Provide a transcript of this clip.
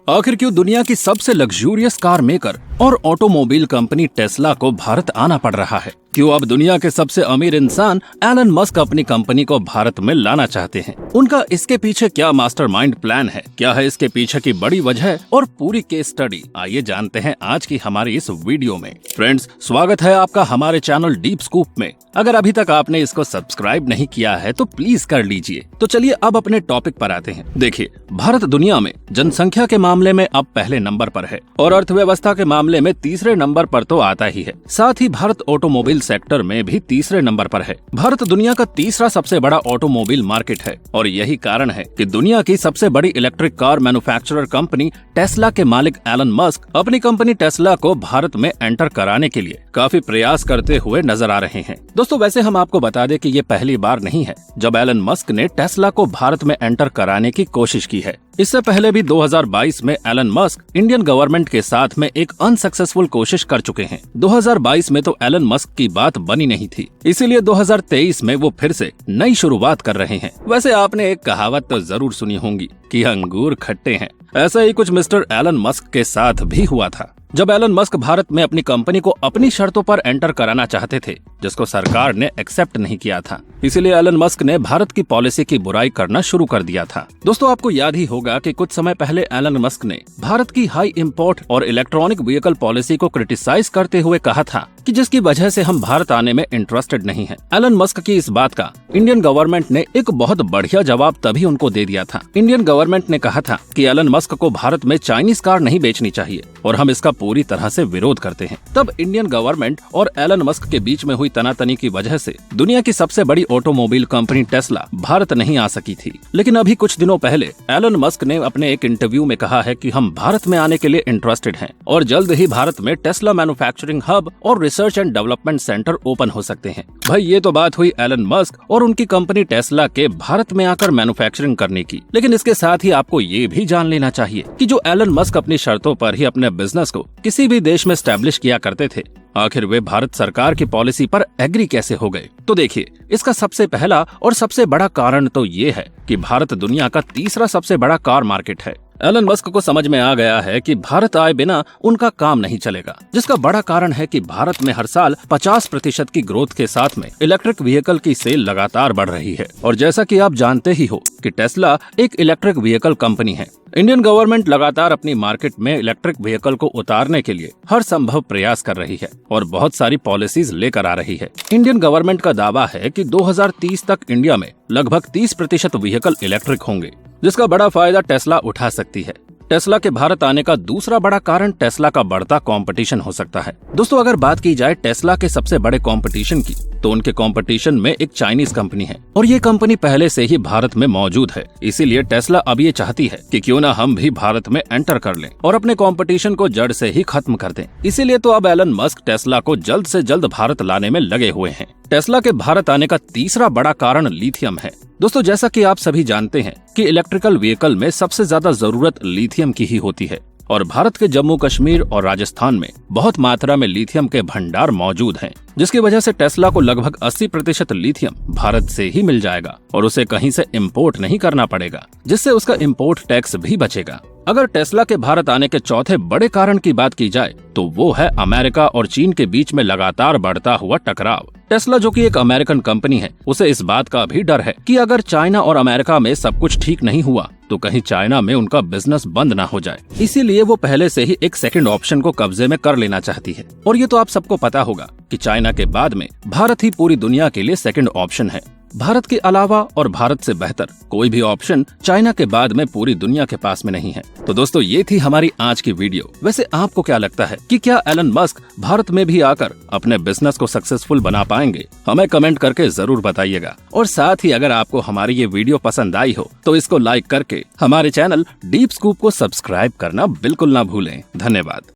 आखिर क्यों दुनिया की सबसे लग्जूरियस कार मेकर और ऑटोमोबाइल कंपनी टेस्ला को भारत आना पड़ रहा है? क्यों अब दुनिया के सबसे अमीर इंसान एलन मस्क अपनी कंपनी को भारत में लाना चाहते हैं? उनका इसके पीछे क्या मास्टरमाइंड प्लान है? क्या है इसके पीछे की बड़ी वजह और पूरी केस स्टडी? आइए जानते हैं आज की हमारी इस वीडियो में। फ्रेंड्स, स्वागत है आपका हमारे चैनल डीप स्कूप में। अगर अभी तक आपने इसको सब्सक्राइब नहीं किया है तो प्लीज कर लीजिए। तो चलिए अब अपने टॉपिक पर आते हैं। देखिए, भारत दुनिया में जनसंख्या के मामले में अब पहले नंबर पर है और अर्थव्यवस्था के मामले में तीसरे नंबर पर तो आता ही है। साथ ही भारत ऑटोमोबाइल सेक्टर में भी तीसरे नंबर पर है। भारत दुनिया का तीसरा सबसे बड़ा ऑटोमोबाइल मार्केट है और यही कारण है कि दुनिया की सबसे बड़ी electric car manufacturer company Tesla के मालिक एलन मस्क अपनी कंपनी टेस्ला को भारत में एंटर कराने के लिए काफी प्रयास करते हुए नजर आ रहे हैं। दोस्तों, वैसे हम आपको बता दें कि ये पहली बार नहीं है जब एलन मस्क ने टेस्ला को भारत में एंटर कराने की कोशिश की है। इससे पहले भी 2022 में एलन मस्क इंडियन गवर्नमेंट के साथ में एक अनसक्सेसफुल कोशिश कर चुके हैं। 2022 में तो एलन मस्क की बात बनी नहीं थी, इसीलिए 2023 में वो फिर से नई शुरुआत कर रहे हैं। वैसे आपने एक कहावत तो जरूर सुनी होंगी कि अंगूर खट्टे हैं। ऐसा ही कुछ मिस्टर एलन मस्क के साथ भी हुआ था जब एलन मस्क भारत में अपनी कंपनी को अपनी शर्तों पर एंटर कराना चाहते थे, जिसको सरकार ने एक्सेप्ट नहीं किया था। इसीलिए एलन मस्क ने भारत की पॉलिसी की बुराई करना शुरू कर दिया था। दोस्तों, आपको याद ही होगा कि कुछ समय पहले एलन मस्क ने भारत की हाई इंपोर्ट और इलेक्ट्रॉनिक व्हीकल पॉलिसी को क्रिटिसाइज करते हुए कहा था कि जिसकी वजह से हम भारत आने में इंटरेस्टेड नहीं हैं। एलन मस्क की इस बात का इंडियन गवर्नमेंट ने एक बहुत बढ़िया जवाब तभी उनको दे दिया था। इंडियन गवर्नमेंट ने कहा था कि एलन मस्क को भारत में चाइनीज कार नहीं बेचनी चाहिए और हम इसका पूरी तरह से विरोध करते हैं। तब इंडियन गवर्नमेंट और एलन मस्क के बीच में हुई तनातनी की वजह से दुनिया की सबसे बड़ी ऑटोमोबाइल कंपनी टेस्ला भारत नहीं आ सकी थी। लेकिन अभी कुछ दिनों पहले एलन मस्क ने अपने एक इंटरव्यू में कहा है कि हम भारत में आने के लिए इंटरेस्टेड हैं और जल्द ही भारत में टेस्ला मैन्युफैक्चरिंग हब और research and development centre open हो सकते हैं। भाई, ये तो बात हुई एलन मस्क और उनकी कंपनी टेस्ला के भारत में आकर मैन्युफैक्चरिंग करने की। लेकिन इसके साथ ही आपको ये भी जान लेना चाहिए कि जो एलन मस्क अपनी शर्तों पर ही अपने बिजनेस को किसी भी देश में स्टैब्लिश किया करते थे, आखिर वे भारत सरकार की पॉलिसी पर एग्री कैसे हो गए? तो देखिए, इसका सबसे पहला और सबसे बड़ा कारण तो ये है कि भारत दुनिया का तीसरा सबसे बड़ा कार मार्केट है। एलन मस्क को समझ में आ गया है कि भारत आए बिना उनका काम नहीं चलेगा, जिसका बड़ा कारण है कि भारत में हर साल 50% की ग्रोथ के साथ में इलेक्ट्रिक व्हीकल की सेल लगातार बढ़ रही है। और जैसा कि आप जानते ही हो कि टेस्ला एक इलेक्ट्रिक व्हीकल कंपनी है। इंडियन गवर्नमेंट लगातार अपनी मार्केट में इलेक्ट्रिक व्हीकल को उतारने के लिए हर संभव प्रयास कर रही है और बहुत सारी पॉलिसीज लेकर आ रही है। इंडियन गवर्नमेंट का दावा है कि 2030 तक इंडिया में लगभग 30% व्हीकल इलेक्ट्रिक होंगे, जिसका बड़ा फायदा टेस्ला उठा सकती है। टेस्ला के भारत आने का दूसरा बड़ा कारण टेस्ला का बढ़ता कंपटीशन हो सकता है। दोस्तों, अगर बात की जाए टेस्ला के सबसे बड़े कंपटीशन की, तो उनके कंपटीशन में एक चाइनीज कंपनी है और ये कंपनी पहले से ही भारत में मौजूद है। इसीलिए टेस्ला अब ये चाहती है कि क्यों ना हम भी भारत में एंटर कर लें और अपने कंपटीशन को जड़ से ही खत्म कर दें। इसीलिए तो अब एलन मस्क टेस्ला को जल्द से जल्द भारत लाने में लगे हुए हैं। टेस्ला के भारत आने का तीसरा बड़ा कारण लिथियम है। दोस्तों, जैसा कि आप सभी जानते हैं कि इलेक्ट्रिकल व्हीकल में सबसे ज्यादा जरूरत लिथियम की ही होती है और भारत के जम्मू कश्मीर और राजस्थान में बहुत मात्रा में लिथियम के भंडार मौजूद हैं, जिसकी वजह से टेस्ला को लगभग 80% लिथियम भारत से ही मिल जाएगा और उसे कहीं से इंपोर्ट नहीं करना पड़ेगा, जिससे उसका इंपोर्ट टैक्स भी बचेगा। अगर टेस्ला के भारत आने के चौथे बड़े कारण की बात की जाए तो वो है अमेरिका और चीन के बीच में लगातार बढ़ता हुआ टकराव। टेस्ला, जो कि एक अमेरिकन कंपनी है, उसे इस बात का भी डर है कि अगर चाइना और अमेरिका में सब कुछ ठीक नहीं हुआ तो कहीं चाइना में उनका बिजनेस बंद ना हो जाए। इसीलिए वो पहले से ही एक सेकंड ऑप्शन को कब्जे में कर लेना चाहती है। और ये तो आप सबको पता होगा कि चाइना के बाद में भारत ही पूरी दुनिया के लिए सेकंड ऑप्शन है। भारत के अलावा और भारत से बेहतर कोई भी ऑप्शन चाइना के बाद में पूरी दुनिया के पास में नहीं है। तो दोस्तों, ये थी हमारी आज की वीडियो। वैसे आपको क्या लगता है कि क्या एलन मस्क भारत में भी आकर अपने बिजनेस को सक्सेसफुल बना पाएंगे? हमें कमेंट करके जरूर बताइएगा। और साथ ही अगर आपको हमारी ये वीडियो पसंद आई हो तो इसको लाइक करके हमारे चैनल डीप स्कूप को सब्सक्राइब करना बिल्कुल ना भूलें। धन्यवाद।